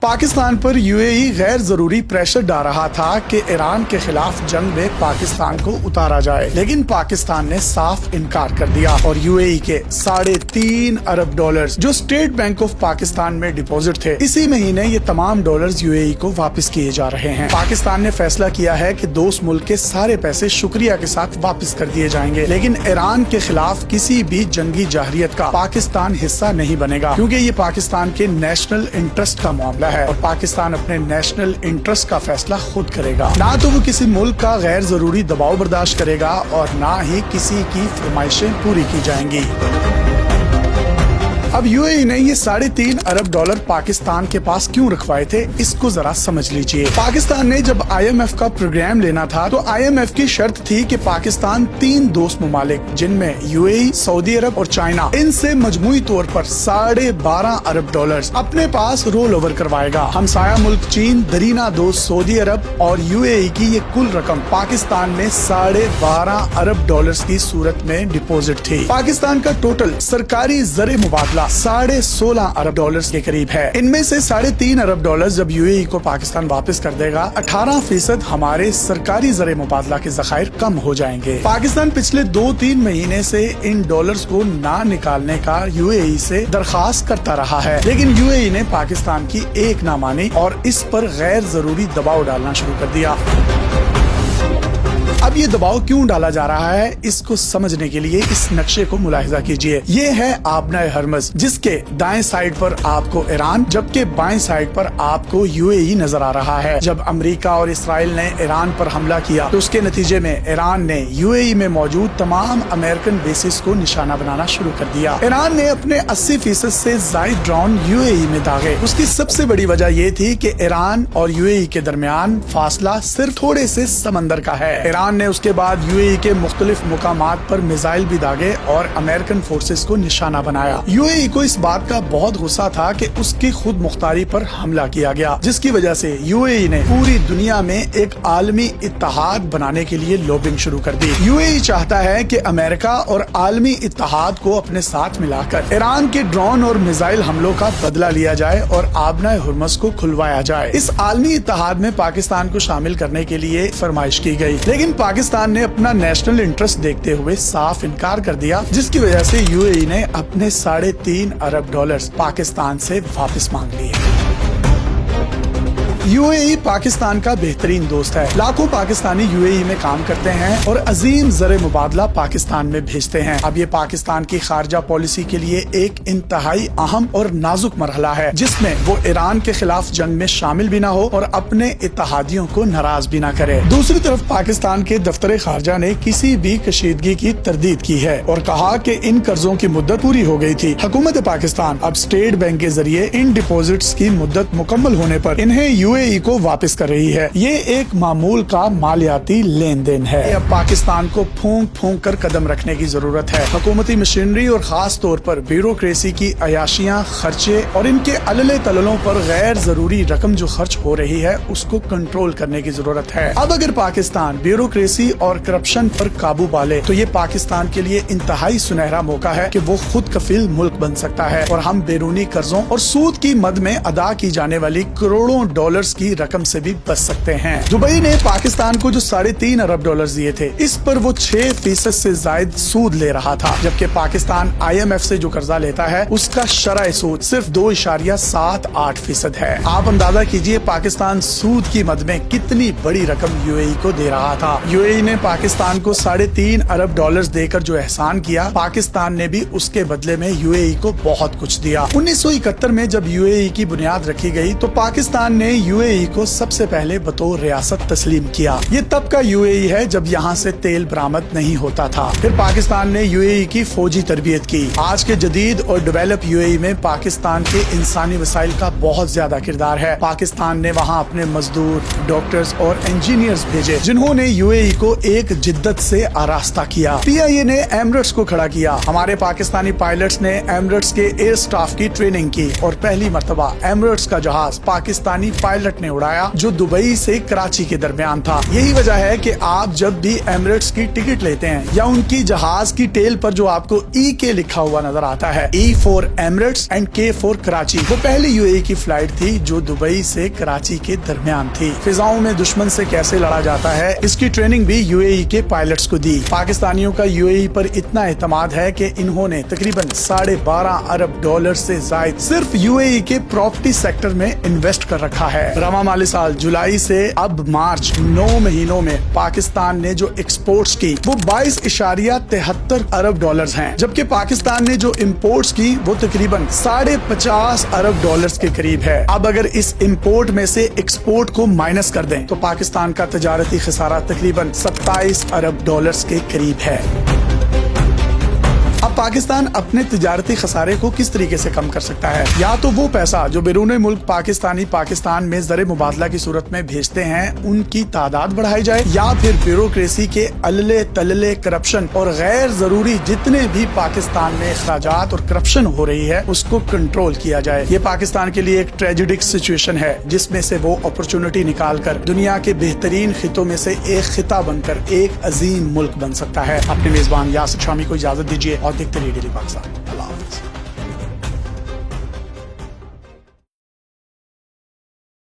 पाकिस्तान पर यूएई गैर जरूरी प्रेशर डाल रहा था कि ईरान के खिलाफ जंग में पाकिस्तान को उतारा जाए, लेकिन पाकिस्तान ने साफ इनकार कर दिया और यूएई के $3.5 अरब जो स्टेट बैंक ऑफ पाकिस्तान में डिपॉजिट थे, इसी महीने ये तमाम डॉलर्स यूएई को वापस किए जा रहे हैं। पाकिस्तान ने फैसला किया है कि दोस्त मुल्क के सारे पैसे शुक्रिया के साथ वापस कर दिए जाएंगे, लेकिन ईरान के खिलाफ किसी भी जंगी जाहरियत का पाकिस्तान हिस्सा नहीं बनेगा, क्योंकि ये पाकिस्तान के नेशनल इंटरेस्ट का मामला है और पाकिस्तान अपने नेशनल इंटरेस्ट का फैसला खुद करेगा। ना तो वो किसी मुल्क का गैर जरूरी दबाव बर्दाश्त करेगा और ना ही किसी की फरमाइशें पूरी की जाएंगी। अब यूएई ने ये $3.5 अरब पाकिस्तान के पास क्यों रखवाए थे, इसको जरा समझ लीजिए। पाकिस्तान ने जब IMF का प्रोग्राम लेना था तो IMF की शर्त थी कि पाकिस्तान 3 दोस्त ममालिक जिनमें यूएई, सऊदी अरब और चाइना, इनसे मजमूई तौर पर $12.5 अरब अपने पास रोल ओवर करवाएगा। हमसाया मुल्क चीन, दरीना दोस्त सऊदी अरब और यूएई की ये कुल रकम पाकिस्तान में $12.5 अरब की सूरत में डिपॉजिट थी। पाकिस्तान का टोटल सरकारी ज़र मुबादला $16.5 अरब के करीब है। इनमें से $3.5 अरब जब यूएई को पाकिस्तान वापस कर देगा, 18% हमारे सरकारी ज़र मुबादला के ज़खायर कम हो जाएंगे। पाकिस्तान पिछले 2-3 महीने से इन डॉलर्स को ना निकालने का यूएई से दरखास्त करता रहा है, लेकिन यूएई ने पाकिस्तान की एक ना मानी और इस पर गैर जरूरी दबाव डालना शुरू कर दिया। अब ये दबाव क्यों डाला जा रहा है, इसको समझने के लिए इस नक्शे को मुलाहिजा कीजिए। ये है आबना हरमज, जिसके दाएं साइड पर आपको ईरान जबकि बाएं साइड पर आपको यूएई नजर आ रहा है। जब अमेरिका और इसराइल ने ईरान पर हमला किया तो उसके नतीजे में ईरान ने यूएई में मौजूद तमाम अमेरिकन बेसिस को निशाना बनाना शुरू कर दिया। ईरान ने अपने 80% से ज्यादा ड्रोन यूएई में दागे। उसकी सबसे बड़ी वजह ये थी कि ईरान और यूएई के दरमियान फासला सिर्फ थोड़े से समंदर का है। ईरान ने उसके बाद यूएई के मुख्तलिफ मुकामात पर मिसाइल भी दागे और अमेरिकन फोर्सेस को निशाना बनाया। यूएई को इस बात का बहुत गुस्सा था कि उसकी खुद मुख्तारी पर हमला किया गया, जिसकी वजह से यूएई ने पूरी दुनिया में एक आलमी इत्तेहाद बनाने के लिए लॉबिंग शुरू कर दी। यूएई चाहता है कि अमेरिका और आलमी इत्तेहाद को अपने साथ मिलाकर ईरान के ड्रोन और मिसाइल हमलों का बदला लिया जाए और आबना हरमज को खुलवाया जाए। इस आलमी इत्तेहाद में पाकिस्तान को शामिल करने के लिए फरमाइश की गई, लेकिन पाकिस्तान ने अपना नेशनल इंटरेस्ट देखते हुए साफ इनकार कर दिया, जिसकी वजह से यूएई ने अपने $3.5 अरब पाकिस्तान से वापस मांग लिए। यूएई पाकिस्तान का बेहतरीन दोस्त है। लाखों पाकिस्तानी यूएई में काम करते हैं और अजीम ज़र मुबादला पाकिस्तान में भेजते हैं। अब ये पाकिस्तान की खारजा पॉलिसी के लिए एक इंतहाई अहम और नाजुक मरहला है, जिसमें वो ईरान के खिलाफ जंग में शामिल भी ना हो और अपने इत्तेहादियों को नाराज भी ना करे। दूसरी तरफ पाकिस्तान के दफ्तर खारजा ने किसी भी कशीदगी की तरदीद की है और कहा कि इन कर्जों की मुद्दत पूरी हो गई थी। हुकूमत पाकिस्तान अब स्टेट बैंक के जरिए इन डिपॉजिट्स की मुद्दत मुकम्मल होने पर इन्हें यूएई को वापस कर रही है। ये एक मामूल का मालियाती लेन देन है। अब पाकिस्तान को फूंक फूंक कर कदम रखने की जरूरत है। हुकूमती मशीनरी और खास तौर पर ब्यूरोक्रेसी की अयाशियां, खर्चे और इनके अलले तललों पर गैर जरूरी रकम जो खर्च हो रही है, उसको कंट्रोल करने की जरूरत है। अब अगर पाकिस्तान ब्यूरोक्रेसी और करप्शन पर काबू पाले तो ये पाकिस्तान के लिए इंतहाई सुनहरा मौका है कि वो खुद कफील मुल्क बन सकता है और हम बैरूनी कर्जों और सूद की मद में अदा की जाने वाली करोड़ों डॉलर्स की रकम से भी बच सकते हैं। दुबई ने पाकिस्तान को जो $3.5 अरब दिए थे, इस पर वो 6% से ज्यादा सूद ले रहा था, जबकि पाकिस्तान IMF से जो कर्जा लेता है उसका शरह सूद सिर्फ 2.78% है। आप अंदाजा कीजिए पाकिस्तान सूद की मद में कितनी बड़ी रकम यूएई को दे रहा था। यूएई ने पाकिस्तान को $3.5 अरब देकर जो एहसान किया, पाकिस्तान ने भी उसके बदले में यूएई को बहुत कुछ दिया। 1971 में जब यूएई की बुनियाद रखी गई तो पाकिस्तान ने यूएई को सबसे पहले बतौर रियासत तस्लीम किया। ये तब का यूएई है जब यहाँ से तेल बरामद नहीं होता था। फिर पाकिस्तान ने यूएई की फौजी तरबियत की। आज के जदीद और डेवलप यूएई में पाकिस्तान के इंसानी वसाइल का बहुत ज्यादा किरदार है। पाकिस्तान ने वहाँ अपने मजदूर, डॉक्टर्स और इंजीनियर्स भेजे, जिन्होंने यूएई को एक जिद्दत से आरास्ता किया। PIA ने एमिरेट्स को खड़ा किया। हमारे पाकिस्तानी पायलट्स ने एमिरेट्स के एयर स्टाफ की ट्रेनिंग की और पहली मर्तबा एमिरेट्स का जहाज पाकिस्तानी पायलट पायलट ने उड़ाया जो दुबई से कराची के दरमियान था। यही वजह है कि आप जब भी एमिरेट्स की टिकट लेते हैं या उनकी जहाज की टेल पर जो आपको ई के लिखा हुआ नजर आता है, E for Emirates and K for Karachi, वो पहली यूएई की फ्लाइट थी जो दुबई से कराची के दरमियान थी। फिजाओं में दुश्मन से कैसे लड़ा जाता है इसकी ट्रेनिंग भी यूएई के पायलट्स को दी। पाकिस्तानियों का यूएई पर इतना एतमाद है कि इन्होंने तकरीबन $12.5 अरब से जायद सिर्फ यूएई के प्रॉपर्टी सेक्टर में इन्वेस्ट कर रखा है। रवा माली साल जुलाई से अब मार्च 9 महीनों में पाकिस्तान ने जो एक्सपोर्ट्स की वो 22.73 अरब डॉलर्स हैं, जबकि पाकिस्तान ने जो इंपोर्ट्स की वो तकरीबन $50.5 अरब के करीब है। अब अगर इस इंपोर्ट में से एक्सपोर्ट को माइनस कर दें तो पाकिस्तान का तजारती खसारा तकरीबन $27 अरब के करीब है। अब पाकिस्तान अपने तिजारती खसारे को किस तरीके से कम कर सकता है? या तो वो पैसा जो बैरून मुल्क पाकिस्तान में ज़र मुबादला की सूरत में भेजते हैं उनकी तादाद बढ़ाई जाए, या फिर ब्यूरोक्रेसी के अल्ले तल्ले करप्शन और गैर जरूरी जितने भी पाकिस्तान में अखराजात और करप्शन हो रही है उसको कंट्रोल किया जाए। ये पाकिस्तान के लिए एक ट्रेजिडिक सिचुएशन है जिसमें से वो अपॉर्चुनिटी निकाल कर दुनिया के बेहतरीन खितों में से एक खिता बनकर एक अजीम मुल्क बन सकता है। अपने मेजबान यासिर शामी को इजाजत दीजिए और देखते रहिए डेली पाकिस्तान। अल्लाह हाफ़िज़।